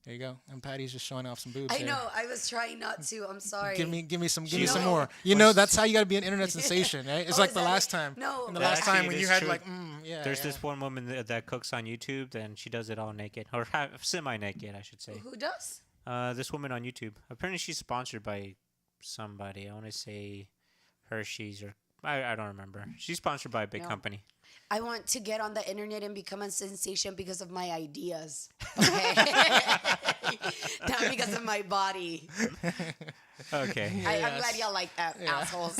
There you go. And Patty's just showing off some boobs. I here. know. I was trying not to. I'm sorry. Give me some No. more. You know, that's how you got to be an internet sensation, right? It's Oh, like is the that last it? time. No. And the last Actually, time it when is you had true. like, yeah. There's yeah. this one woman that cooks on YouTube, and she does it all naked, or semi-naked, I should say. Who does? This woman on YouTube. Apparently, she's sponsored by somebody. I want to say Hershey's or I don't remember. She's sponsored by a big No. company. I want to get on the internet and become a sensation because of my ideas. Okay. Not because of my body. Okay. I'm glad y'all like that, assholes.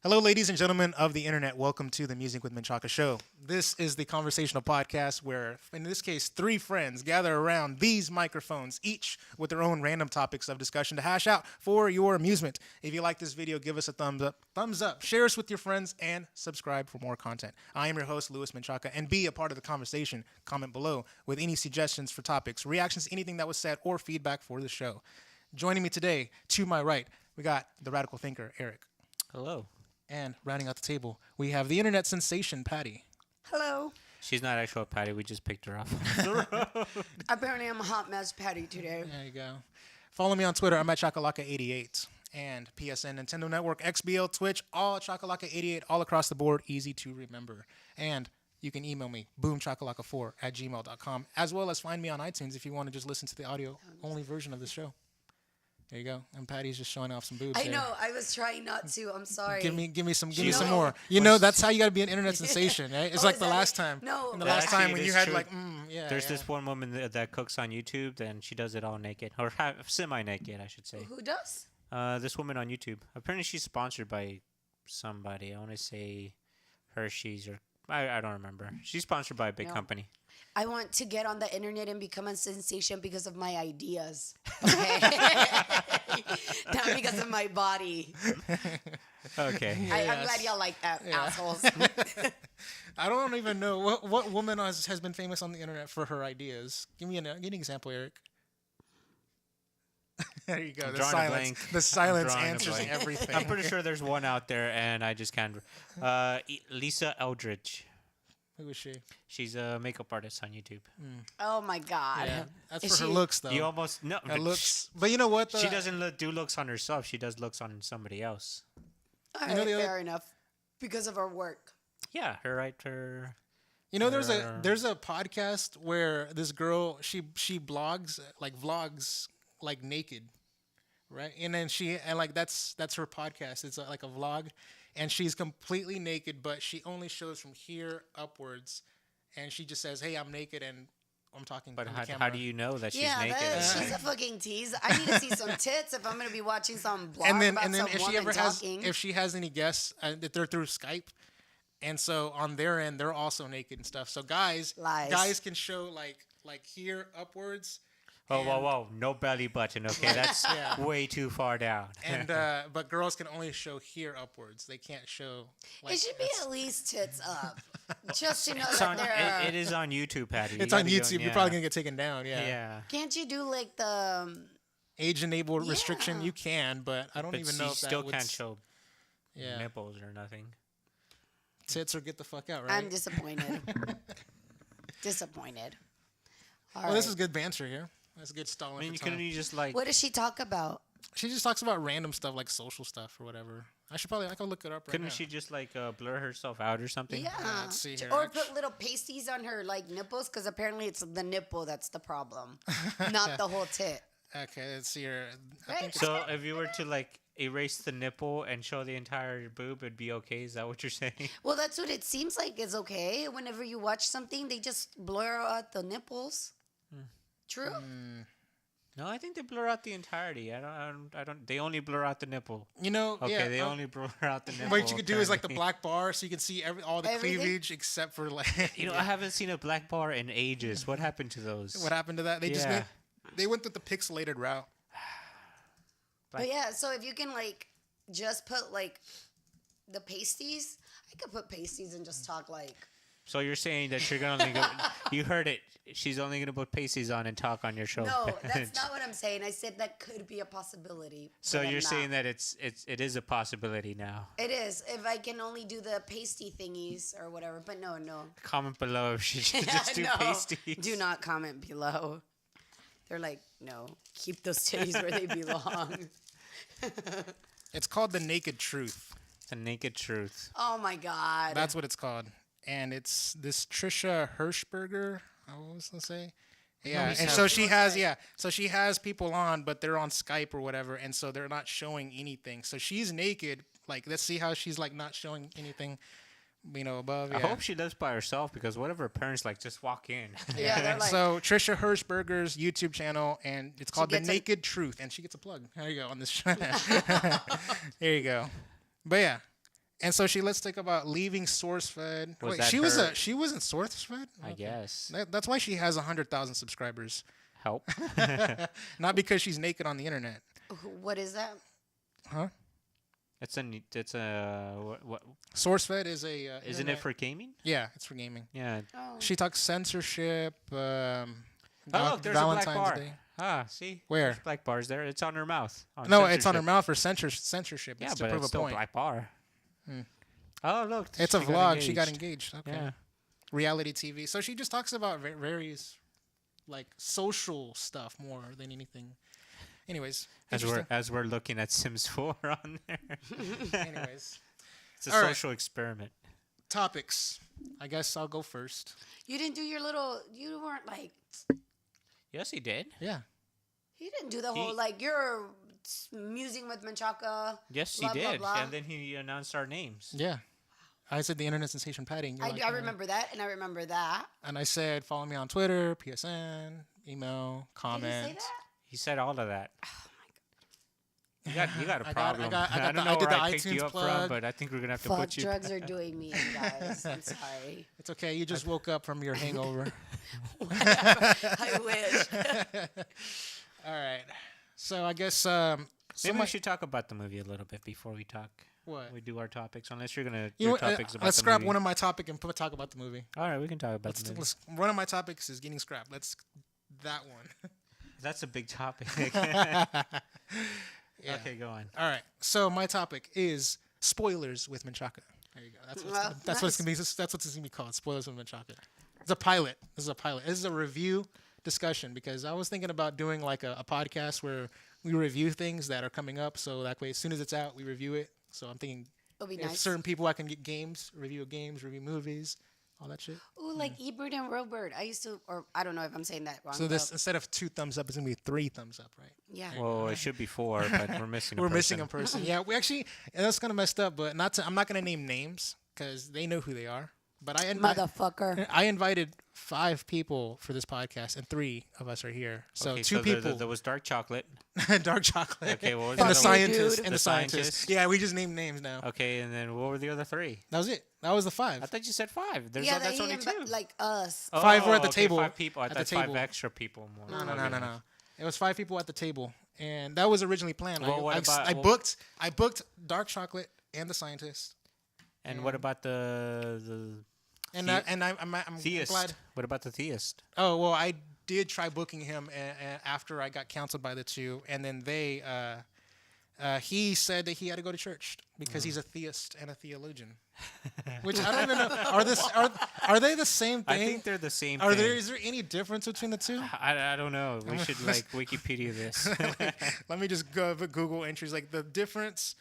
Hello, ladies and gentlemen of the internet. Welcome to the Musing with Menchaca show. This is the conversational podcast where, in this case, three friends gather around these microphones, each with their own random topics of discussion to hash out for your amusement. If you like this video, give us a thumbs up, share us with your friends, and subscribe for more content. I am your host, Luis Menchaca, and be a part of the conversation. Comment below with any suggestions for topics, reactions to anything that was said, or feedback for the show. Joining me today, to my right, we got the radical thinker, Eric. Hello. And rounding out the table, we have the internet sensation, Patty. Hello. She's not actual Patty. We just picked her up. Apparently, I'm a hot mess Patty today. There you go. Follow me on Twitter. I'm at Chakalaka88. And PSN, Nintendo Network, XBL, Twitch, all Chakalaka88, all across the board, easy to remember. And you can email me, boomchakalaka4@gmail.com, as well as find me on iTunes if you want to just listen to the audio-only version of the show. There you go. And Patty's just showing off some boobs. I know. I was trying not to. I'm sorry. Give me some No. more. You know, that's how you got to be an internet sensation, right? It's Oh, like is the that last it? time. No. And the Yeah, last actually, time it when is you had true. like, yeah. There's yeah. this one woman that cooks on YouTube, and she does it all naked, or semi-naked, I should say. Who does? This woman on YouTube. Apparently, she's sponsored by somebody. I want to say Hershey's or I don't remember. She's sponsored by a big No. company. I want to get on the internet and become a sensation because of my ideas. Okay. Not because of my body. Okay. I'm glad y'all like that, assholes. I don't even know what woman has been famous on the internet for her ideas. Give me an example, Eric. There you go. I'm The drawing a silence. blank. The silence drawing a answers blank. everything. I'm pretty sure there's one out there, and I just can't. Lisa Eldridge. Who is she? She's a makeup artist on YouTube. Oh my God. Yeah, that's Is for her she- looks, though. You almost no. Her looks, but you know what? She doesn't do looks on herself. She does looks on somebody else. All You know right, the other- fair enough. Because of her work. Yeah, her. You know, there's a podcast where this girl she blogs like vlogs like naked, right? And then that's her podcast. It's like a vlog, and she's completely naked, but she only shows from here upwards, and she just says, "Hey, I'm naked," and I'm talking. But on the how camera. do you know that she's Yeah, naked? she's a fucking tease. I need to see some tits if I'm going to be watching some blog And then about some if she woman ever talking. if she has any guests, that they're through Skype. And so on their end, they're also naked and stuff. So guys can show like here upwards. Oh, whoa. No belly button, okay? That's Yeah. way too far down. And but girls can only show here upwards. They can't show. Like, it should be at least tits up. Just to know It's that on, they're... it is on YouTube, Patty. it's on YouTube. You're probably gonna get taken down. Yeah. Yeah. Can't you do like the... Age enabled restriction. Yeah. You can, but I don't But even know you if still that can't show Yeah. nipples or nothing. Tits or get the fuck out, right? I'm disappointed. Disappointed. All well, this right. is good banter here. That's good stalling. I mean, for you time. couldn't you just like... What does she talk about? She just talks about random stuff like social stuff or whatever. I could look it up right Couldn't now. she just like blur herself out or something? Yeah. let's see here. Or put little pasties on her like nipples because apparently it's the nipple that's the problem, not the whole tit. Okay, let's see here. I Right. think So if you were to like erase the nipple and show the entire boob, it'd be okay? Is that what you're saying? Well, that's what it seems like is okay. Whenever you watch something, they just blur out the nipples. True. No, I think they blur out the entirety. I don't. They only blur out the nipple. You know, Okay, yeah, they only blur out the nipple. what you could do is like the apparently. black bar, so you can see all the Everything? cleavage except for like. You know, I haven't seen a black bar in ages. What happened to those? What happened to that? They just Yeah. they went with the pixelated route. But yeah, so if you can like just put like the pasties, I could put pasties and just talk like So you're saying that you're gonna only go, you heard it. She's only gonna put pasties on and talk on your show. No, that's not what I'm saying. I said that could be a possibility. So but you're I'm saying not. that it is a possibility now. It is if I can only do the pasty thingies or whatever. But no. Comment below if she should just do No, pasties. do not comment below. They're like, no, keep those titties where they belong. It's called The Naked Truth. The naked truth. Oh my God. That's what it's called. And it's this Trisha Hirschberger, I was gonna say. Yeah, and so she has people on, but they're on Skype or whatever, and so they're not showing anything. So she's naked. Like, let's see how she's like not showing anything, above. I Yeah. hope she lives by herself because what if her parents like just walk in? Yeah, they're like, So Trisha Hirschberger's YouTube channel, and it's called The gets a- Naked Truth, and she gets a plug. There you go on this. There you go. But yeah, and so let's think about leaving SourceFed. Was Wait, that she her? she was in SourceFed. I guess. That's why she has 100,000 subscribers, Help. not because she's naked on the internet. what is that? Huh? It's a what SourceFed is a. isn't it internet- for gaming? Yeah, it's for gaming. Yeah. Oh, She talks censorship. Oh look, there's a black Valentine's bar. Day. Ah, see? Where? There's black bars there. It's on her mouth. No, it's on her censorship. mouth for censorship. Yeah, It's to but prove it's a still point. a black bar. Hmm. Oh look, It's a she got vlog. She got engaged. engaged. Okay. Yeah. Reality TV. So she just talks about various, like, social stuff more than anything. Anyways. Interesting. As we're looking at Sims 4 on there. Anyways. It's a All right. social experiment. Topics. I guess I'll go first. you didn't do your little. You weren't like. Yes, he did. Yeah. He didn't do the whole like you're musing with Menchaca. Yes, Blah, he blah, did. blah. And then he announced our names. Yeah. I said the internet sensation Patty. I remember that, and I remember that. And I said, follow me on Twitter, PSN, email, Did he comment. say that? He said all of that. You got a I got- problem. I got don't the- know I did where the I picked iTunes you up plug. from, but I think we're gonna have to Fuck, put you. drugs are doing me in, guys. I'm sorry. It's okay. You just woke up from your hangover. I wish. All right. So I guess Maybe we should talk about the movie a little bit before we talk. What? We do our topics, unless you're gonna You do know, topics about let's the scrap movie. one of my topic and talk about the movie. All right, we can talk about the movie. One of my topics is getting scrapped. Let's that one. That's a big topic. Yeah. Okay, go on. All right. So my topic is spoilers with Menchaca. There you go. That's what it's gonna be. That's what it's gonna be called. Spoilers with Menchaca. It's a pilot. This is a pilot. This is a review discussion because I was thinking about doing like a podcast where we review things that are coming up. So that way, as soon as it's out, we review it. So I'm thinking It'll be if nice. certain people I can get review movies, all that shit. Ooh, like Ebert and Robert. I used to, or I don't know if I'm saying that wrong. So this instead of 2 thumbs up, it's gonna be 3 thumbs up, right? yeah. Well, it should be 4, but we're missing. We're missing a person. Yeah, we actually that's kind of messed up, but I'm not gonna name names because they know who they are. But Motherfucker. I invited 5 people for this podcast, and 3 of us are here. So Okay, 2 so people. There was dark chocolate. Dark chocolate. Okay, what was and the the other one? scientist. Dude. And The the scientist. scientist? Yeah, we just named names now. Okay, and then what were the other 3? That was it. That was the 5. I thought you said 5. Yeah, That's they only 2. like us. 5 were at the okay, table. 5 people. I At thought the 5 table. extra people more. No. It was 5 people at the table, and that was originally planned. Well, what about- I booked dark chocolate and the scientist, And what about the and The- I'm theist? glad. What about the theist? Oh well, I did try booking him after I got counseled by the 2, and then he said that he had to go to church because he's a theist and a theologian. Which I don't even know. Are they the same thing? I think they're the same Are thing. is there any difference between the 2? I don't know. We should like Wikipedia this. Let me just go over Google entries like the difference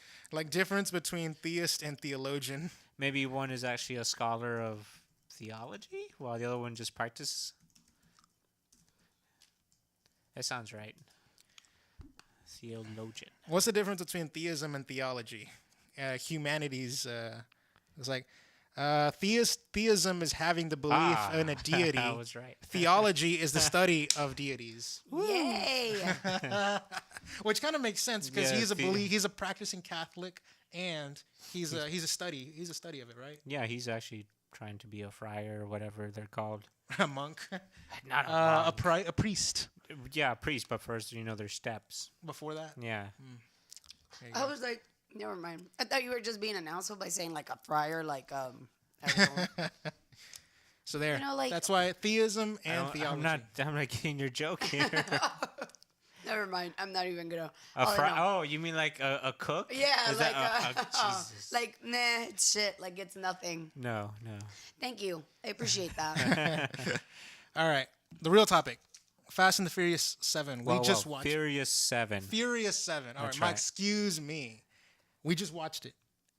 between theist and theologian. Maybe one is actually a scholar of theology, while the other one just practices. That sounds right. Theologian. What's the difference between theism and theology? Humanities. It's like theism is having the belief in a deity. I was right. Theology is the study of deities, Yay. which kind of makes sense because Yeah, he's a practicing Catholic and he's a study of it, right? Yeah, he's actually trying to be a friar or whatever they're called. A monk, Not a monk. a priest. Yeah, a priest, but first, there's steps. Before that, Yeah. there you go. I was like, never mind. I thought you were just being an asshole by saying like a friar, like I don't know. So there. You know, like- That's why theism and theology. I'm not getting your joke here. Never mind. I'm not even gonna. Oh, you mean like a cook? Yeah, Is like that, Jesus. like nah, it's shit. Like it's nothing. No. Thank you. I appreciate that. All right. The real topic. Fast and the Furious 7. We just watched Furious 7. Furious 7. All right, That's Mike, right. excuse me. We just watched it.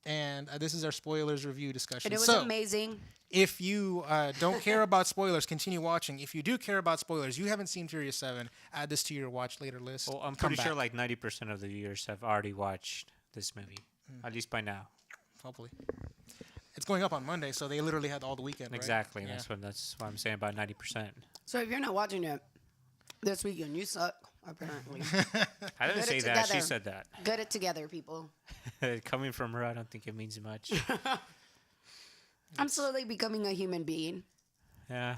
And this is our spoilers review discussion. And it was so, amazing. if you don't care about spoilers, continue watching. If you do care about spoilers, you haven't seen Furious 7, add this to your watch later list. Well, I'm Come pretty sure back, like 90% of the viewers have already watched this movie, at least by now. hopefully. It's going up on Monday, so they literally had all the weekend, right? Exactly. Yeah. That's what I'm saying about 90%. So if you're not watching it this weekend, you suck. Apparently, I didn't Get say it that. She together. said that. get it together, people. Coming from her, I don't think it means much. I'm slowly becoming a human being. Yeah.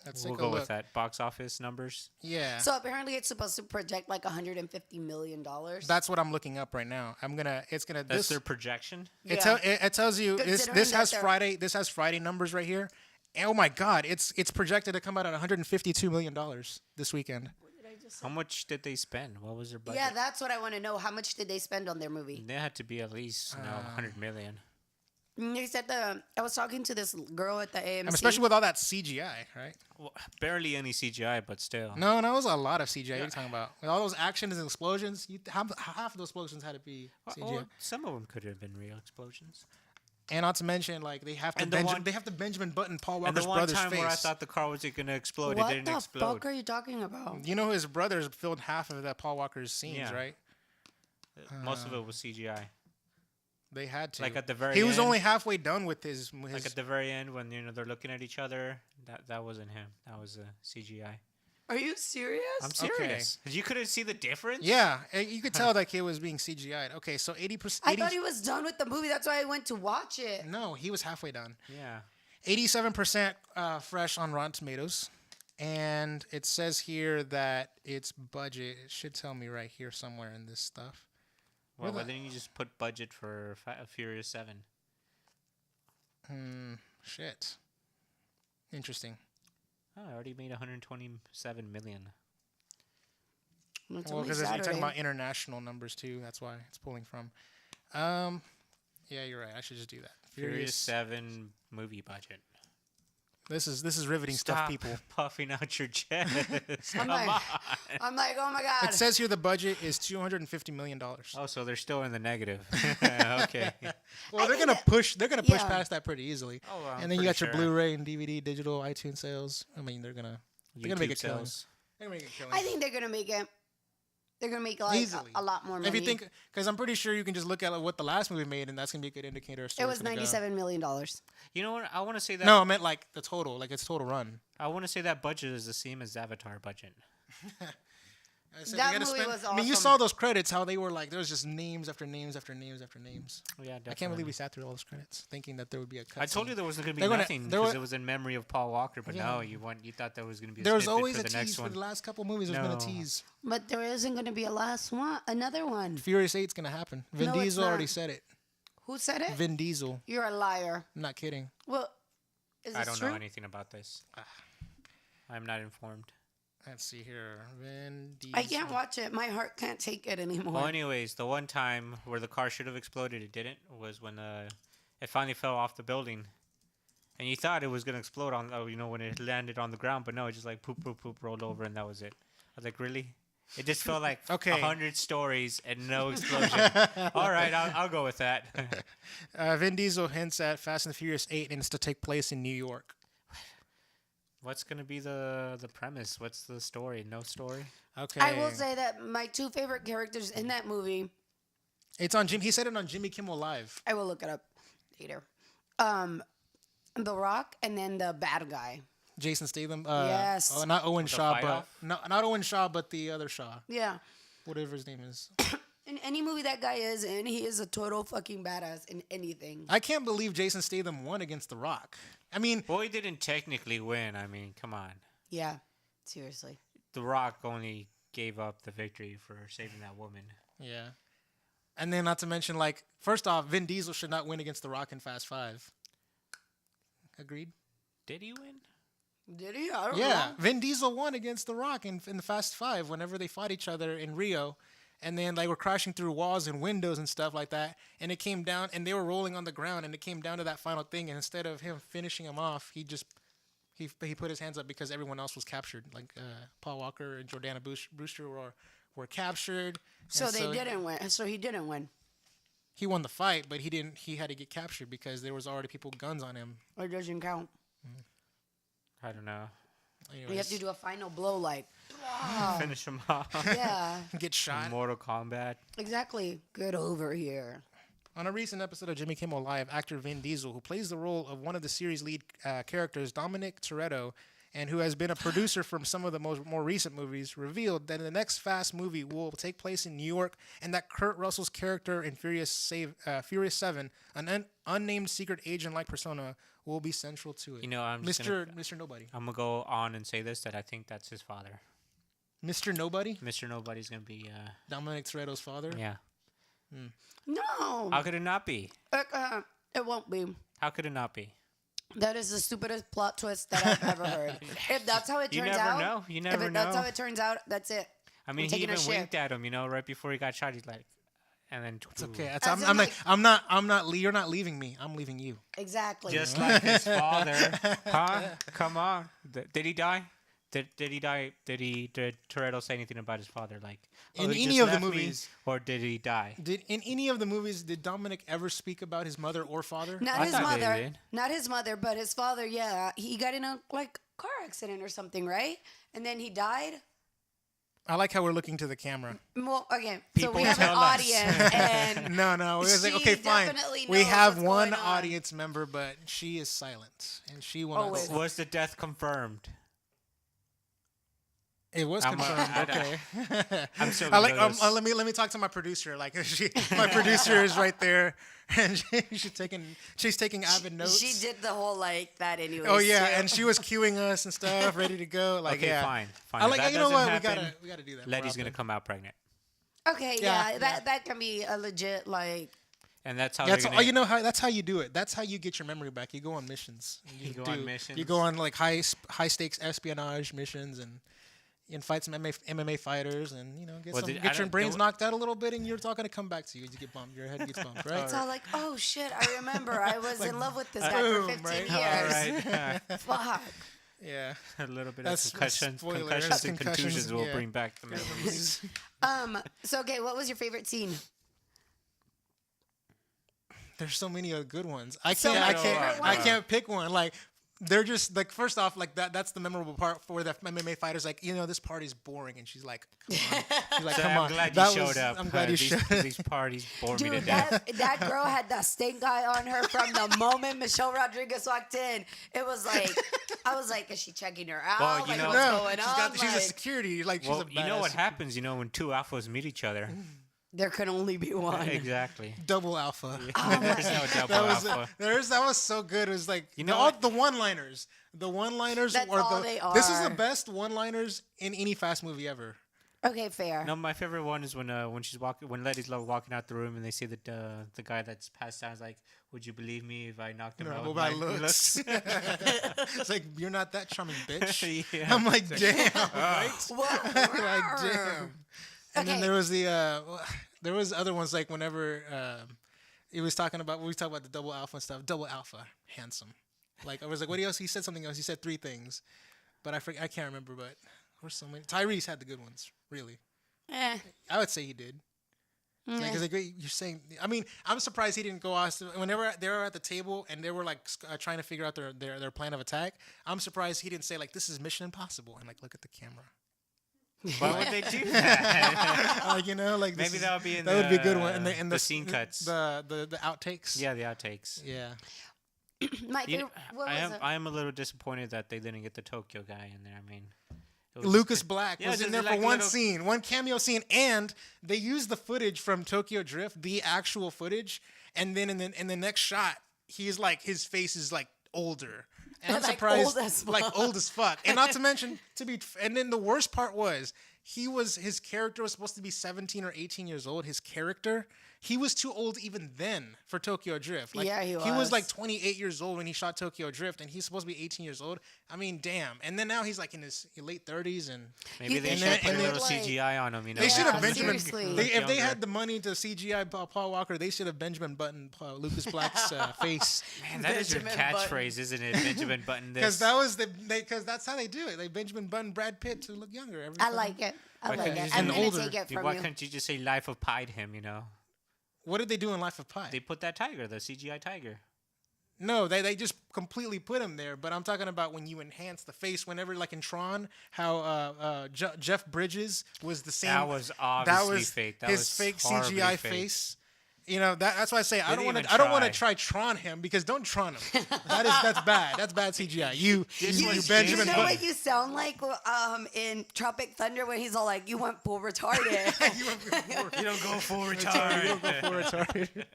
Let's We'll take a go look. with that. Box office numbers. Yeah. So apparently, it's supposed to project like $150 million. That's what I'm looking up right now. It's gonna. That's their projection. It, Yeah. it tells you this Considering that has they're- Friday. This has Friday numbers right here. Oh my God! It's projected to come out at $152 million this weekend. How much did they spend? What was their budget? Yeah, that's what I want to know. How much did they spend on their movie? They had to be at least 100 million. They said I was talking to this girl at the AMC. Especially with all that CGI, right? Well, barely any CGI, but still. No, it was a lot of CGI. What are you talking about? With all those actions and explosions, half of those explosions had to be CGI. Well, some of them could have been real explosions. And not to mention, like they have to And the one- they have to Benjamin Button Paul And the Walker's one brother's time face. where I thought the car was going to explode, what it didn't the explode. fuck are you talking about? You know his brothers filmed half of that Paul Walker's scenes, Yeah. right? Most of it was CGI. They had to. Like at the very he was end. only halfway done with his. Like at the very end when they're looking at each other, that wasn't him. That was CGI. Are you serious? I'm serious. You couldn't see the difference? Yeah, you could tell that kid was being CGI'd. Okay, so 80%. I thought he was done with the movie. That's why I went to watch it. No, he was halfway done. Yeah. 87% fresh on Rotten Tomatoes. And it says here that its budget, it should tell me right here somewhere in this stuff. Well, Where why didn't you just put budget for Furious 7? Shit. Interesting. Oh, I already made 127 million. It's Well, only because you're talking Saturday. about international numbers too. That's why it's pulling from. Yeah, you're right. I should just do that. Furious 7 movie budget. This is riveting stuff, Stop people. puffing out your chest. I'm Come like, on. I'm like, oh my god. It says here the budget is $250 million. Oh, so they're still in the negative. Okay. Well, I they're think gonna that- push. They're gonna push yeah. past that pretty easily. Oh, I'm and then you got pretty your sure. Blu-ray and DVD, digital, iTunes sales. I mean, they're gonna make YouTube a killing. sales. They're gonna make a killing. I think they're gonna make it. They're gonna make like Easily. a lot more money. If you think, because I'm pretty sure you can just look at what the last movie made, and that's gonna be a good indicator. As to it where was it's gonna go. $97 million. You know what? I want to say that. No, I meant like the total, like its total run. I want to say that budget is the same as Avatar budget. I said, That we gotta movie was I mean, you awesome. saw those credits, how they were like, there was just names after names after names after names. Yeah, definitely. I can't believe we sat through all those credits, thinking that there would be a cut. I told you there wasn't going to be They're gonna- nothing there because were- it was in memory of Paul Walker, but Yeah. no, you thought there was going to be a there was snippet always for a the tease next for one. the last couple movies. There's been a No. tease. But there isn't gonna be a last one, another one. Furious 8's gonna happen. Vin No, it's Diesel already not. said it. Who said it? Vin Diesel. You're a liar. I'm not kidding. Well, is I this don't true? know anything about this. I'm not informed. Let's see here. Vin Diesel. I can't watch it. My heart can't take it anymore. Well, anyways, the one time where the car should have exploded, it didn't, was when it finally fell off the building. And you thought it was going to explode when it landed on the ground, but no, it just like poop, poop, poop, rolled over, and that was it. I was like, really? It just felt like Okay. 100 stories and no explosion. All right, I'll go with that. Vin Diesel hints at Fast and the Furious 8 and it's to take place in New York. What's going to be the premise? What's the story? No story? Okay. I will say that my two favorite characters in that movie. It's on Jim. He said it on Jimmy Kimmel Live. I will look it up later. The Rock and then the bad guy. Jason Statham. Yes. Oh, not Owen The Shaw, fight but off? not Owen Shaw, but the other Shaw, Yeah. whatever his name is. In any movie that guy is in, he is a total fucking badass in anything. I can't believe Jason Statham won against The Rock. I mean, Well, he didn't technically win. I mean, come on. Yeah. Seriously. The Rock only gave up the victory for saving that woman. yeah. And then not to mention, like, first off, Vin Diesel should not win against The Rock in Fast 5. Agreed? Did he win? Did he? I don't Yeah, know. Vin Diesel won against The Rock in the Fast Five whenever they fought each other in Rio, and then like were crashing through walls and windows and stuff like that. And it came down, and they were rolling on the ground, and it came down to that final thing. And instead of him finishing him off, he put his hands up because everyone else was captured. Like Paul Walker and Jordana Brewster were captured. So and they didn't win. So he didn't win. He won the fight, but he didn't. He had to get captured because there was already people with guns on him. Or it doesn't count. I don't know. Anyways, You have to do a final blow, like. Finish him off. Yeah, get shot. Mortal Kombat. exactly. Get over here. On a recent episode of Jimmy Kimmel Live, actor Vin Diesel, who plays the role of one of the series' lead characters, Dominic Toretto, and who has been a producer from some of the more recent movies, revealed that the next Fast movie will take place in New York, and that Kurt Russell's character in Furious 7, an unnamed secret agent-like persona, will be central to it. You know, I'm just Mr. Nobody. I'm gonna go on and say this, that I think that's his father. Mr. Nobody? Mr. Nobody's gonna be. Dominic Toretto's father? Yeah. No, How could it not be? it won't be. How could it not be? That is the stupidest plot twist that I've ever heard. If that's how it You turns never out, know. You never if know. that's how it turns out, that's it. I mean, I'm he taking a even shit. winked at him, right before he got shot. He's like, and then It's okay. As I'm in, like, like- I'm not. You're not leaving me. I'm leaving you. Exactly. just like his father. Huh? Come on. Did he die? Did he die? Did Toretto say anything about his father? Like, In he any just of the left me, movies. or did he die? Did in any of the movies did Dominic ever speak about his mother or father? Not I his thought they mother. did. Not his mother, but his father. Yeah, he got in a car accident or something, right? And then he died. I like how we're looking to the camera. Well, okay, so People we have an tell us. audience, and No, it was like, She okay, fine. definitely We knows have what's one going on. audience member, but she is silent, and she will not. Always. say- Was the death confirmed? It was I'm- confirmed. I- Okay. I'm so. I like. nervous. Let me talk to my producer. Like, my producer is right there, and she's taking avid notes. she did the whole like that anyway. Oh yeah, and she was cueing us and stuff, ready to go. Like, Okay, yeah. fine. I If like. that You know doesn't what? happen, We gotta do that. Letty's more gonna often. come out pregnant, Okay, Yeah, yeah, that can be a legit like. and that's how. Yeah, they're gonna, oh, you know how that's how you do it. That's how you get your memory back. You go on missions. You go on missions. You go on like high stakes espionage missions and fight some MMA fighters and get Well, I your don't- brains there knocked out a little bit and you're not gonna come back to you. You get bumped. Your head gets bumped, right? It's all like, oh shit, I remember. I was in love with this guy boom, for 15 right? years. All right. Fuck. yeah. A little bit That's of concussions, spoiler. concussions That's and concussions, contusions will yeah. bring back the memories. So okay, what was your favorite scene? There's so many good ones. I So can't. my I favorite can't. one- I can't pick one. Like they're just like first off like that's the memorable part for the MMA fighters. Like this party's boring, and she's like, come on. She's like, So come I'm on. glad you That showed was- up. I'm glad you these, showed up. These parties bore me to Dude, death. that girl had that stink eye on her from the moment Michelle Rodriguez walked in. It was like, I was like, is she checking her out? Well, you like, know- what's No, going on? she's a Like, security. Like she's Well, a you know what badass happens, when two alphas meet each other. there could only be one. Exactly. double alpha. There's no double That was so good. It was like know all what? the one-liners. The one-liners That's are all the. they This is the are. best one-liners in any fast movie ever. Okay, fair. No, my favorite one is when when Letty's walking out the room and they see that the guy that's passed out is like, "Would you believe me if I knocked him out?" Well, with by my looks. It's like you're not that charming, bitch. Yeah. I'm like, damn, right? What? Like, damn. And then Okay. there was there was other ones like whenever he was talking about we talk about the double alpha and stuff. Double alpha, handsome. Like I was like, what else? He said something else. He said 3 things, but I can't remember. But there were so many. Tyrese had the good ones, really. Eh. I would say he did. Because you're saying, I mean, I'm surprised he didn't go off. Whenever they were at the table and they were like trying to figure out their plan of attack, I'm surprised he didn't say like, "This is Mission Impossible," and like look at the camera. Why would they do that? Like like Maybe that would be in that would be a good one. And the scene cuts. the outtakes. Yeah, the outtakes. Yeah. My favorite, what was it? I am a little disappointed that they didn't get the Tokyo guy in there. I mean, it was Lucas Black Yeah, was in just there like for a one little- scene, one cameo scene, and they used the footage from Tokyo Drift, the actual footage, and then in the next shot, he's like his face is like older, and I'm Like surprised, old as like fuck. old as fuck, and not to mention and then the worst part was his character was supposed to be 17 or 18 years old, his character, he was too old even then for Tokyo Drift. Like, Yeah, he was was. like 28 years old when he shot Tokyo Drift, and he's supposed to be 18 years old. I mean, damn. And then now he's like in his late 30s, and Maybe they think should that- put a and little then, like- CGI on him. You know, they should have Yeah, Benjamin. seriously. If they had the money to CGI Paul Walker, they should have Benjamin Button Lucas Black's face. Man, that is your Benjamin Button. catchphrase, isn't it? Benjamin Button. This. Because that was because that's how they do it. They Benjamin Button Brad Pitt to look younger. Every I fucking- like it. I like couldn't you it. just I'm say- gonna older. take it Dude, from why you. couldn't you just say Life of Pied him? You know, What did they do in Life of Pi? they put that tiger, the CGI tiger. No, they just completely put him there. But I'm talking about when you enhance the face. Whenever, like in Tron, how Jeff Bridges was the same. That was that obviously was fake. That his was fake horribly CGI fake. face. You know that's why I say I don't Didn't want to. even I don't want to try. try Tron him because don't Tron him. That's bad. That's bad CGI. You This was Benjamin You know Button. what you sound like in Tropic Thunder when he's all like, "You went full retarded." You don't go full You retard. don't go for retarded.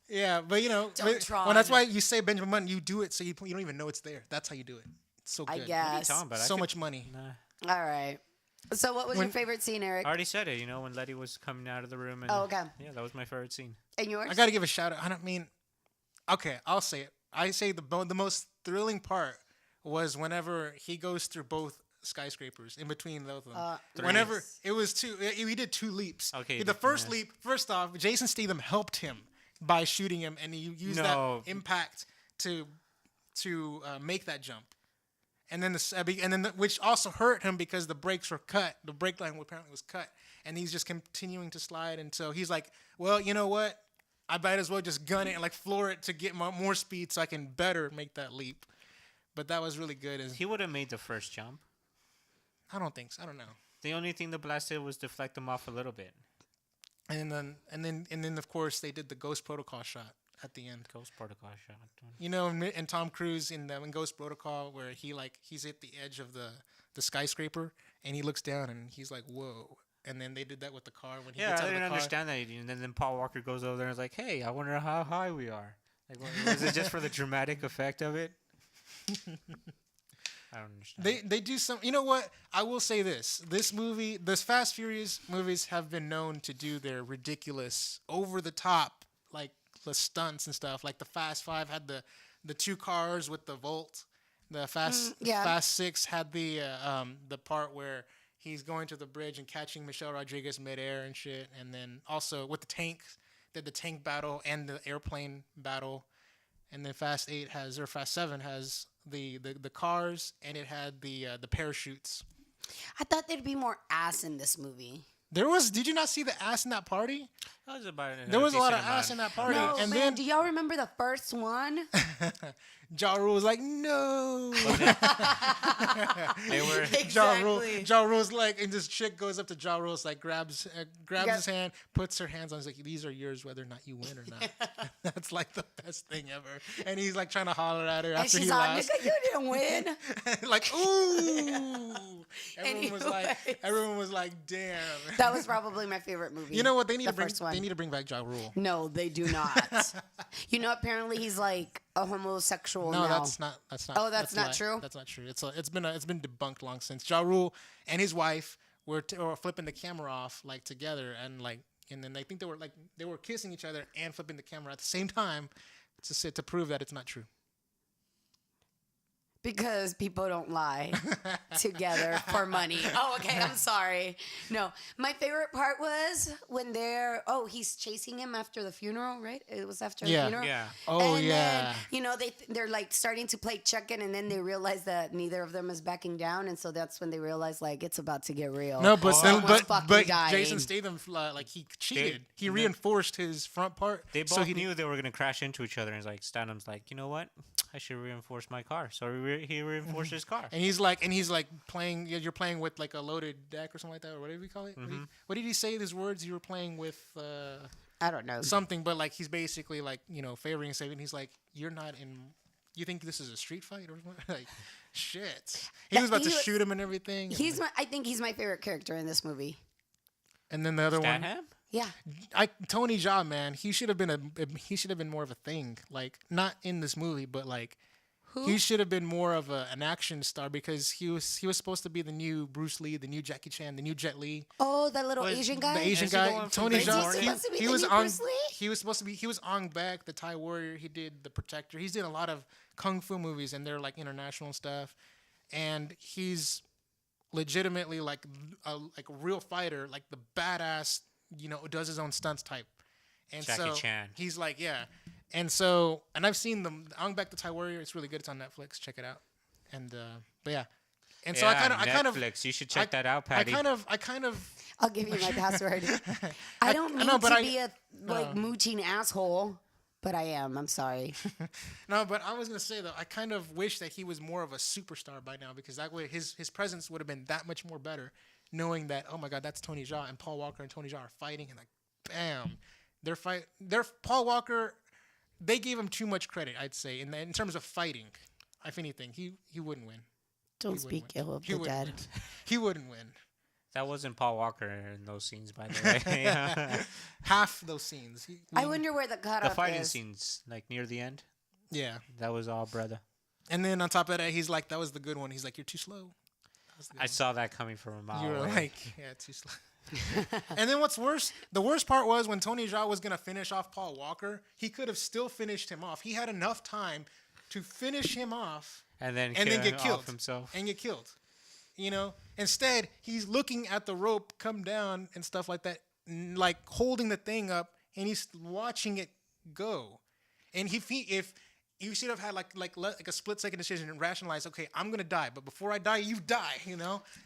Yeah, but you know, Don't but- Tron. well, that's why you say Benjamin Button. You do it so you don't even know it's there. That's how you do it. It's so I good. guess. Talking about? I So could- much money. Nah. All right. So, what was When- your favorite scene, Eric? I already said it. You know, when Letty was coming out of the room. And, Oh, okay. Yeah, that was my favorite scene. And yours? I got to give a shout out. I don't mean, okay, I'll say it. I say the most thrilling part was whenever he goes through both skyscrapers in between both of them. Whenever it was he did two leaps. Okay, the first yeah. leap, first off, Jason Statham helped him by shooting him, and he used No. that impact to make that jump. And then which also hurt him because the brakes were cut. The brake line apparently was cut, and he's just continuing to slide until he's like, "Well, you know what? I might as well just gun it and like floor it to get more speed so I can better make that leap." But that was really good. He would have made the first jump. I don't think so. I don't know. The only thing the blast did was deflect him off a little bit. And then of course they did the Ghost Protocol shot at the end. Ghost Protocol shot. You know, and Tom Cruise in Ghost Protocol where he's at the edge of the skyscraper and he looks down and he's like, "Whoa." And then they did that with the car when he Yeah, gets I out of didn't the car. understand that. And then Paul Walker goes over there and is like, "Hey, I wonder how high we are." Like, was it just for the dramatic effect of it? I don't understand. They do some. You know what? I will say this: this Fast Furious movies have been known to do their ridiculous, over the top, like the stunts and stuff. Like the Fast Five had the two cars with the Volt. The Fast Six had the part where he's going to the bridge and catching Michelle Rodriguez midair and shit. And then also with the tanks, did the tank battle and the airplane battle. And then Fast 7 has the cars, and it had the parachutes. I thought there'd be more ass in this movie. Did you not see the ass in that party? That was about There was a lot of ass in that party. No, And man, then do y'all remember the first one? Ja Rule was like, "No." They were. Exactly. Ja Rule's like, and this chick goes up to Ja Rule's like, grabs Yeah. his hand, puts her hands on his like, "These are yours whether or not you win or not." That's like the best thing ever. And he's like trying to holler at her And after he she's all, lost. "Nigga, you didn't win." Like, ooh. Anyways. Everyone was like, "Damn." That was probably my favorite movie. You know what? They need The to bring. first one. They need to bring back Ja Rule. No, they do not. You know, apparently he's like a homosexual No, now. that's not. Oh, that's not true? That's not true. It's been debunked long since. Ja Rule and his wife were flipping the camera off like together, and then I think they were kissing each other and flipping the camera at the same time to prove that it's not true. Because people don't lie together for money. Oh, okay. I'm sorry. No, my favorite part was when he's chasing him after the funeral, right? It was after the funeral. Yeah. Oh and yeah. Then, you know, they're like starting to play check-in, and then they realize that neither of them is backing down, and so that's when they realize like it's about to get real. No, but Someone's fucking dying. Jason Statham he cheated. He reinforced his front part. They both so he knew they were gonna crash into each other, and like Statham's like, "You know what? I should reinforce my car." So he reinforced his car. And he's like playing. You're playing with like a loaded deck or something like that, or whatever you call it. What did he say? His words. You were playing with I don't know. something, but like he's basically like favoring and saving. He's like, "You're not in. You think this is a street fight or what?" Like, shit. He was about to shoot him and everything. I think he's my favorite character in this movie. And then the other one, Statham? Yeah. Tony Jaa, man, he should have been more of a thing. Like not in this movie, but like He should have been more of an action star because he was supposed to be the new Bruce Lee, the new Jackie Chan, the new Jet Li. Oh, that little Asian guy. The Asian Is he the guy, one from Tony Big Jaa. Morning? Supposed to be He the was new on. Bruce Lee? He was supposed to be. He was Ong Bak, the Thai warrior. He did the Protector. He's doing a lot of kung fu movies, and they're like international stuff. And he's legitimately like a real fighter, like the badass, does his own stunts type. And Jackie Chan. He's like, yeah. And I've seen them. Ong Bak, the Thai warrior. It's really good. It's on Netflix. Check it out. And but yeah. And so I kind of Netflix. You should check that out, Patty. I kind of. I'll give you my password. I don't mean to be a mooching asshole, but I am. I'm sorry. No, but I was gonna say though, I kind of wish that he was more of a superstar by now because that way his presence would have been that much more better, knowing that oh my God, that's Tony Jaa and Paul Walker and Tony Jaa are fighting and like, bam, they're Paul Walker. They gave him too much credit, I'd say, in terms of fighting. If anything, he wouldn't win. Don't speak ill of the dead. He wouldn't win. That wasn't Paul Walker in those scenes, by the way. Half those scenes. I wonder where the cutoff is. The fighting scenes, like near the end. Yeah. That was all brother. And then on top of that, he's like, that was the good one. He's like, you're too slow. I saw that coming from a mile You were away. like, yeah, too slow. And then what's worse? The worst part was when Tony Jaa was gonna finish off Paul Walker. He could have still finished him off. He had enough time to finish him off and then get killed himself. and get killed. Instead he's looking at the rope come down and stuff like that, like holding the thing up, and he's watching it go. And if you should have had like a split second decision and rationalize, okay, I'm gonna die, but before I die, you die,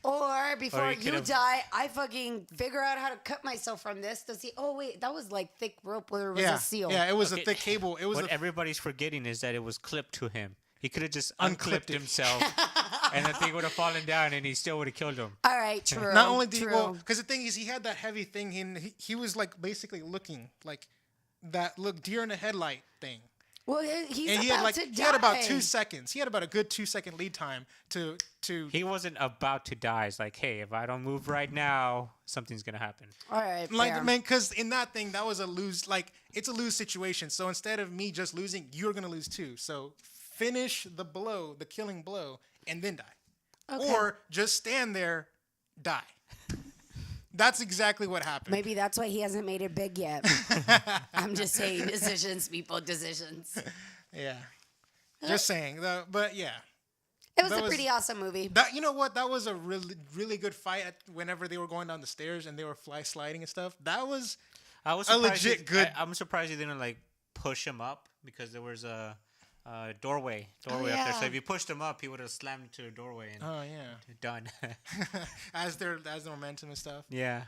Or before Or you die, I fucking figure out how to cut myself from this to see. Oh wait, that was like thick rope where it was a seal. Yeah, it was a thick cable. It was What everybody's forgetting is that it was clipped to him. He could have just Unclipped unclipped it. himself, and the thing would have fallen down, and he still would have killed him. All right, true. not only did true. because the thing is he had that heavy thing and he was like basically looking like that deer in the headlight thing. Well, he's And about to die. he had about 2 seconds. He had about a good 2 second lead time to. He wasn't about to die. It's like, hey, if I don't move right now, something's gonna happen. All right, Like fair. man, because in that thing that was a lose. Like it's a lose situation. So instead of me just losing, you're gonna lose too. So finish the blow, the killing blow, and then die, Okay. or just stand there, die. That's exactly what happened. Maybe that's why he hasn't made it big yet. I'm just saying, decisions, people, decisions. Yeah, just saying. But yeah. It was That a was- pretty awesome movie. That you know what? That was a really good fight. Whenever they were going down the stairs and they were sliding and stuff, that was I was A surprised legit good- I'm surprised he didn't like push him up because there was a doorway up there. yeah. So if you pushed him up, he would have slammed into the doorway and oh yeah, done. as the momentum and stuff. Yeah.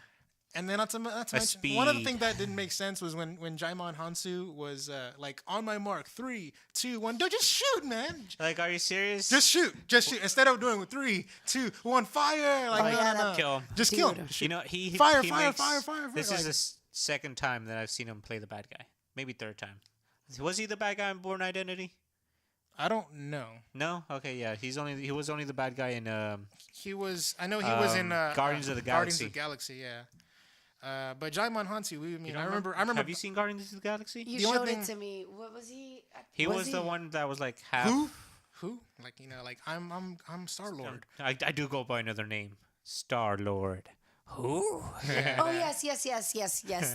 And then not to mention, one of the things that didn't make sense was when Jaimon Hansu was like, on my mark, 3, 2, 1, don't just shoot, man. Like, are you serious? Just shoot. Instead of doing 3, 2, 1, fire. Like, Oh, yeah, no. kill him. Just kill Dude. him. You know, he Fire, he fire, makes- fire. This Like- is the second time that I've seen him play the bad guy. Maybe third time. Was he the bad guy in Born Identity? I don't know. No. Okay. Yeah. He was only the bad guy in He was. I know he was in Guardians of the Guardians Galaxy. of the Galaxy. Yeah. But Jaimon Hansu, You don't I remember. Have you seen Guardians of the Galaxy? You the only showed thing- it to me. What was he? He was the one that was like half. Who? Like like I'm Star Lord. I do go by another name, Star Lord. Who? Oh yes.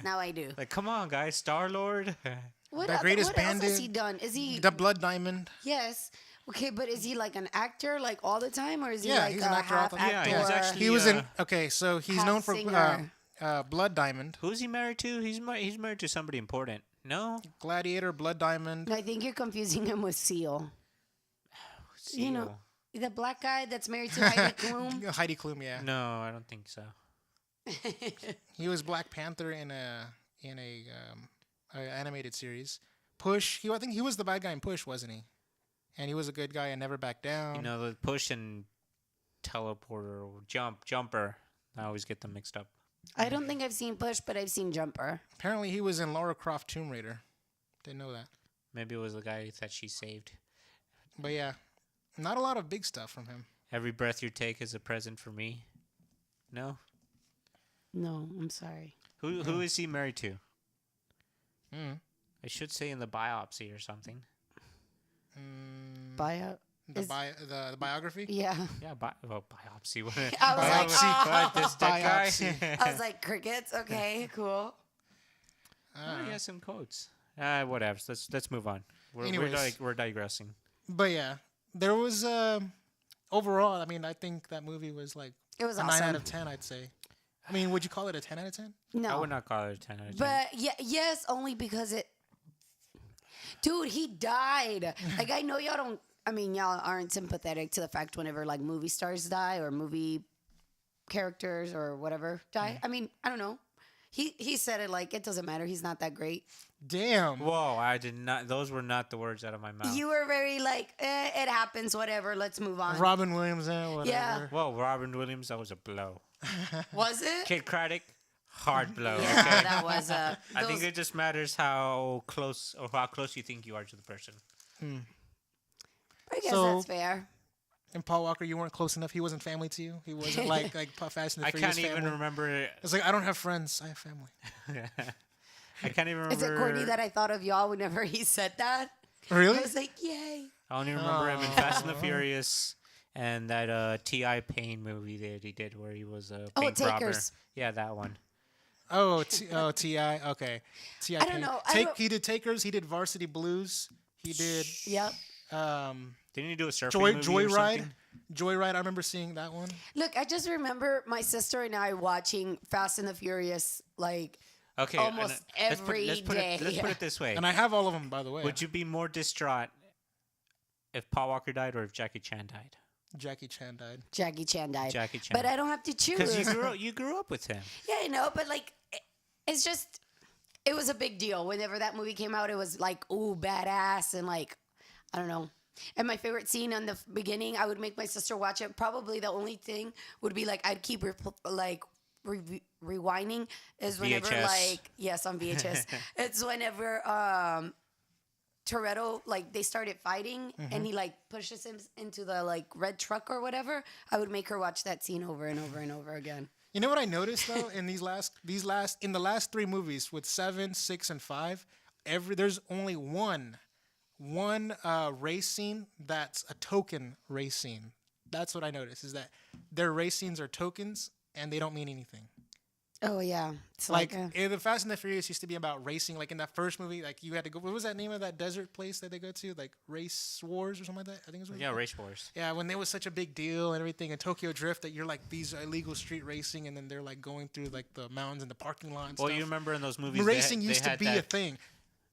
Now I do. Like, come on, guys, Star Lord. What, The Greatest what else has Bandit. he done? Is he? The Blood Diamond. Yes. Okay, but is he like an actor like all the time, or is he Yeah, like he's a an actor all half the actor? time. Yeah, he's actually- He was in. uh, Okay, so he's half known for singer. Blood Diamond, Who's he married to? He's married to somebody important. No. Gladiator, Blood Diamond. I think you're confusing him with Seal. You know, Seal. the black guy that's married to Heidi Klum. Heidi Klum, yeah. No, I don't think so. He was Black Panther in a animated series. Push. I think he was the bad guy in Push, wasn't he? And he was a good guy and Never Back Down. You know, the push and teleporter or jumper. I always get them mixed up. I don't think I've seen Push, but I've seen Jumper. Apparently, he was in Lara Croft Tomb Raider. Didn't know that. Maybe it was the guy that she saved. But yeah, not a lot of big stuff from him. Every breath you take is a present for me. No. No, I'm sorry. Who is he married to? Mm. I should say in the biopsy or something. Bio. The biography. Yeah. Yeah, biopsy. I was like, What, this dead guy? Biopsy. I was like, crickets. Okay, cool. Oh, he has some quotes. Whatever. Let's move on. We're digressing. But yeah, there was overall. I mean, I think that movie was like It was a awesome. 9 out of 10. I'd say. I mean, would you call it a 10 out of 10? No. I would not call it a 10 out of 10. But yes, only because dude, he died. Like, I know y'all don't. I mean, y'all aren't sympathetic to the fact whenever like movie stars die or movie characters or whatever die. I mean, I don't know. He said it like it doesn't matter. He's not that great. Damn. Whoa, I did not. Those were not the words out of my mouth. You were very like, it happens, whatever. Let's move on. Robin Williams, whatever. Yeah. Whoa, Robin Williams, that was a blow. Was it? Kid Craddock, hard blow. Yeah, Okay? that was I think it just matters how close you think you are to the person. I guess So- that's fair. And Paul Walker, you weren't close enough. He wasn't family to you. He wasn't like Fast and the I Furious can't even family. remember it. It's like I don't have friends. I have family. I can't even remember. Is it corny that I thought of y'all whenever he said that? Really? I was like, yay. I only remember him in Fast and the Furious and that T.I. Payne movie that he did where he was a bank robber. Takers. Yeah, that one. Oh, T.I. Okay. T.I. I don't know. He did Takers. He did Varsity Blues. He did Yep. Didn't he do a surfing movie or Joyride. something? Joyride. I remember seeing that one. Look, I just remember my sister and I watching Fast and the Furious like Okay, almost every let's put it this way. And I have all of them, by the way. Would you be more distraught if Paul Walker died or if Jackie Chan died? Jackie Chan died. Jackie Chan died. Jackie Chan. But I don't have to choose. Because you grew up with him. Yeah, I know, but like, it's just, it was a big deal. Whenever that movie came out, it was like, ooh, badass, and like, I don't know. And my favorite scene on the beginning, I would make my sister watch it. Probably the only thing would be like, I'd keep rewinding is whenever VHS. like, yes, on VHS. It's whenever Toretto, like they started fighting and he like pushes him into the like red truck or whatever. I would make her watch that scene over and over and over again. You know what I noticed though in the last 3 movies with 7, 6, and 5, there's only one race scene that's a token race scene. That's what I noticed is that their race scenes are tokens and they don't mean anything. Oh yeah, it's Like the Fast and the Furious used to be about racing. Like in that first movie, like you had to go. What was that name of that desert place that they go to? Like Race Wars or something like that. I think it was. Yeah, Race Wars. Yeah, when there was such a big deal and everything in Tokyo Drift that you're like these illegal street racing and then they're like going through like the mountains and the parking lot and Well, stuff. you remember in those movies, Racing used to be a thing.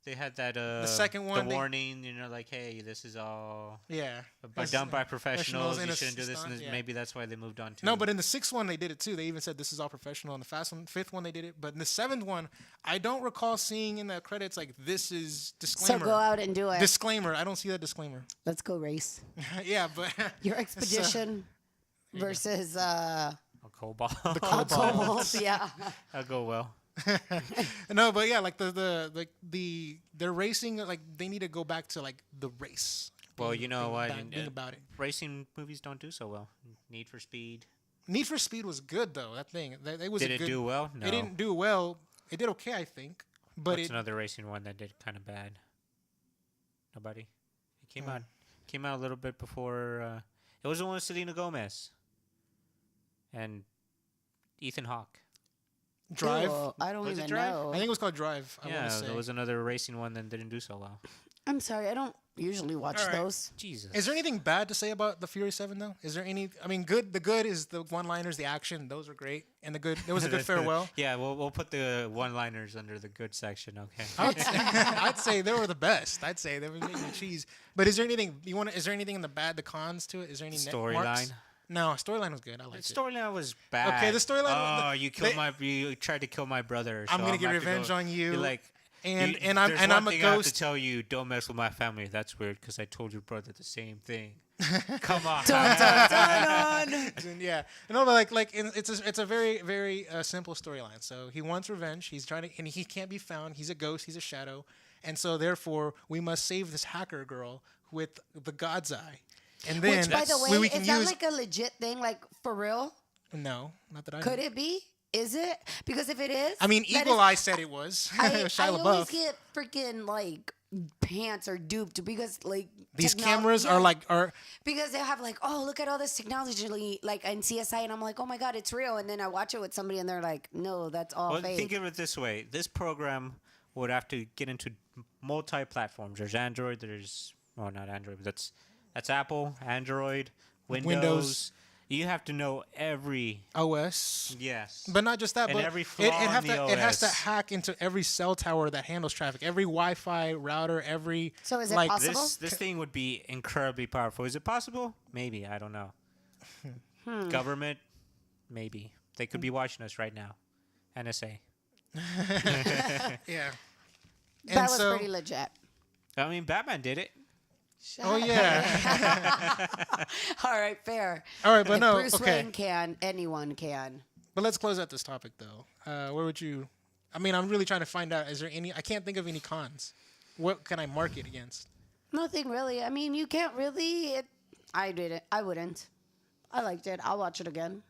They had that the second one, the warning, like, hey, this is all Yeah. done by professionals. You and shouldn't do this, stunt, and yeah. maybe that's why they moved on to. No, but in the 6th one they did it too. They even said this is all professional. In the 5th one they did it, but in the 7th one, I don't recall seeing in the credits like this is so disclaimer. go out and do it. Disclaimer. I don't see that disclaimer. Let's go race. Yeah, but Your expedition versus a cobalt. the a Cobalt. cobalt. Yeah. That'll go well. No, but yeah, like they're racing. Like they need to go back to like the race. Well, you know what? Being about it. Racing movies don't do so well. Need for Speed. Need for Speed was good though. That thing. That was. Did a it good, do well? No. It didn't do well. It did okay, I think. But What's another racing one that did kind of bad? Nobody. It came out a little bit before. It was the one with Selena Gomez and Ethan Hawke. Drive. Ooh, I don't Was it even Drive? know. I think it was called Drive. I want Yeah, to say. there was another racing one that didn't do so well. I'm sorry, I don't usually watch All right. those. Jesus. Is there anything bad to say about the Fury 7 though? Is there any? I mean, good. The good is the one-liners, the action. Those are great, and the good. There was a good farewell. Yeah, we'll put the one-liners under the good section. Okay. I'd say they were the best. I'd say they were making cheese. But is there anything you want? Is there anything in the bad, the cons to it? Is there any Storyline. No, storyline was good. I The liked it. storyline was bad. Okay, the storyline- Oh, you tried to kill my brother. I'm so gonna get have to revenge go- on you. You're like, And there's I'm one a thing I have to ghost. tell you, don't mess with my family. That's weird because I told your brother the same thing. Come on. Yeah, no, but it's a very very simple storyline. So he wants revenge. He's trying to, and he can't be found. He's a ghost. He's a shadow, and so therefore we must save this hacker girl with the God's eye. And then Which, by the way, we can is that use like a legit thing? Like for real? no, not that I Could know. it be? Is it? Because if it is, I mean, that Eagle is- Eye said it was. I Shia always LaBeouf. get freaking like pants are duped because like These cameras are because they have like, oh, look at all this technology like in CSI, and I'm like, oh my god, it's real, and then I watch it with somebody and they're like, no, that's all fake. Think of it this way: this program would have to get into multi-platforms. There's Android. There's not Android, but that's Apple, Android, Windows. You have to know every OS. Yes. But not just that, and but every flaw in the OS. it has to hack into every cell tower that handles traffic, every Wi-Fi router, every. So is it like, possible? This thing would be incredibly powerful. Is it possible? Maybe. I don't know. Government? Maybe. They could be watching us right now. NSA. Yeah. That was pretty legit. I mean, Batman did it. Oh yeah. All right, fair. All right, but if no. Bruce Okay. Wayne can, anyone can. But let's close out this topic though. Where would you? I mean, I'm really trying to find out. Is there any? I can't think of any cons. What can I mark it against? Nothing really. I mean, you can't really. I did it. I wouldn't. I liked it. I'll watch it again.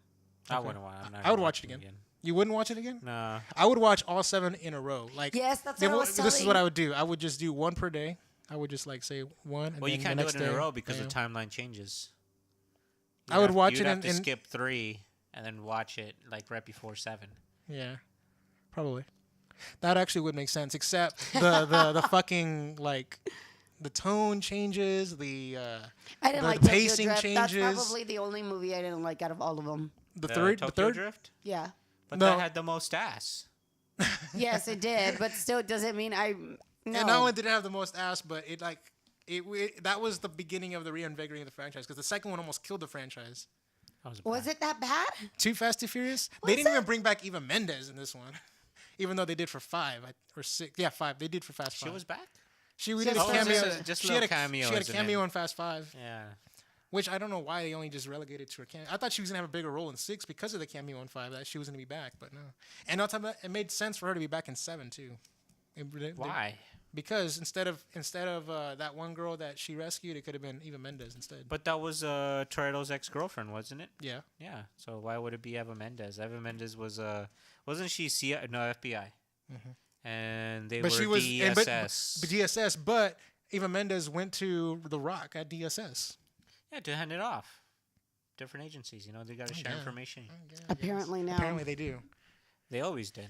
I wouldn't want. I would watch it again. You wouldn't watch it again? No. I would watch all 7 in a row. Like yes, that's what I was This is telling- what I would do. I would just do one per day. I would just like say one. And Well, you then can't the do next it in day, a row because the bam. timeline changes. I would watch you'd it have and to skip 3 and then watch it like right before 7. Yeah, probably. That actually would make sense, except the fucking like the tone changes, I didn't the like pacing Tokyo Drift. changes. That's probably the only movie I didn't like out of all of them. the Tokyo third. Drift? Yeah. But No. that had the most ass. Yes, it did, but still, it doesn't mean I. No. And not only did it have the most ass, but it that was the beginning of the reinvigorating of the franchise because the second one almost killed the franchise. Was it that bad? Too Fast, Too Furious. Was They didn't it? even bring back Eva Mendes in this one, even though they did for 5 or 6. Yeah, 5. They did for Fast 5. She was back? She did a Just- cameo. just she little had a cameo, She had a isn't cameo it? in Fast 5. Yeah. Which I don't know why they only just relegated to her cameo. I thought she was gonna have a bigger role in 6 because of the cameo in 5 that she was gonna be back, but no. And on top of that, it made sense for her to be back in 7 too. Why? Because instead of that one girl that she rescued, it could have been Eva Mendes instead. But that was Toretto's ex-girlfriend, wasn't it? Yeah. Yeah. So why would it be Eva Mendes? Eva Mendes was wasn't she FBI? And they But were she was DSS. but DSS. But Eva Mendes went to The Rock at DSS. Yeah, to hand it off. Different agencies, they got to share yeah. information. Apparently now. Apparently they do. They always did.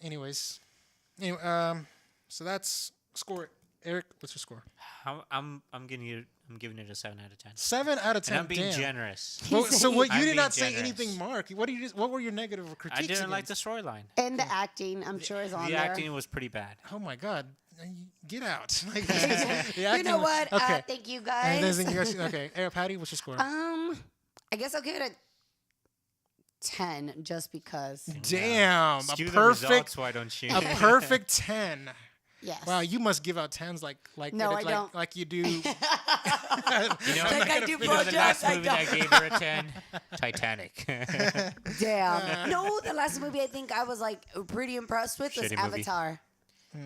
Anyway, so that's score. Eric, what's your score? I'm giving it a 7 out of 10. 7 out of 10. And I'm being Damn. generous. Well, so what? You I'm did being not say generous. anything, Mark. What were your negative critiques? I didn't like against? the storyline. And the acting, I'm sure, is on The there. acting was pretty bad. Oh my God! Get out! Like, You know what? Okay. Thank you And guys. then you guys, okay. Patty, what's your score? I guess I'll give it a 10 just because. Damn, Skew a the results, perfect, why don't you? a perfect 10. Yes. Wow, you must give out 10s No, I don't. like you do. You know, Like I do the blowjobs, last I movie that don't. gave her a 10? Titanic. Damn. No, the last movie I think I was like pretty impressed with was Shitty movie. Avatar.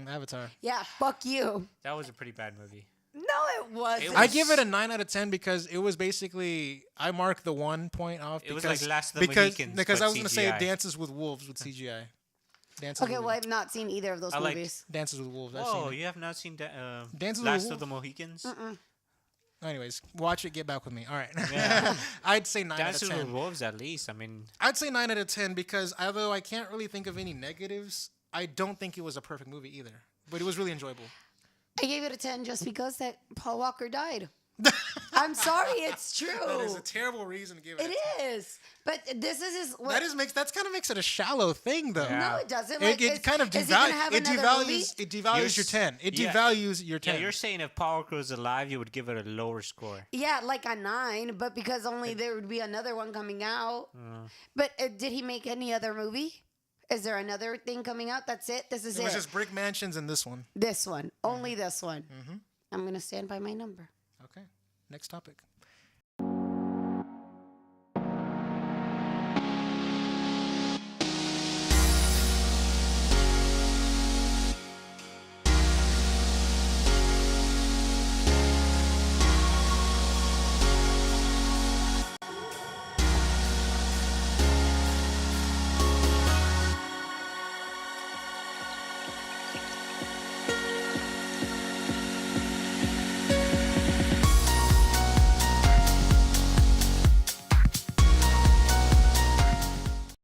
Avatar. Yeah, fuck you. That was a pretty bad movie. No, it wasn't. I give it a 9 out of 10 because it was basically I marked the 1 point off. It was because, like Last of the because Mohicans, because but I was gonna say CGI. Dances with Wolves with CGI. Dances Okay, with well, I've not seen either of those I like- movies. Dances with Wolves. I've Oh, seen it. you have not seen Dances with Last Wolves? of the Mohicans? Anyways, watch it. Get back with me. All right. Yeah. I'd say 9 Dances out of with 10. Wolves, at least. I mean, I'd say 9 out of 10 because although I can't really think of any negatives, I don't think it was a perfect movie either. But it was really enjoyable. I gave it a 10 just because that Paul Walker died. I'm sorry, it's true. That is a terrible reason to give it. It is. But this is his. That's kind of makes it a shallow thing though. Yeah. No, it doesn't. It, Like, it kind of is he gonna have another movie? devalues your 10. It Yeah. devalues your 10. yeah, you're saying if Paul Walker was alive, you would give it a lower score. Yeah, like a 9, but because only there would be another one coming out. But did he make any other movie? Is there another thing coming out? That's it? This is It it? was just Brick Mansions and this one. This one. Only this one. I'm going to stand by my number. Okay. Next topic.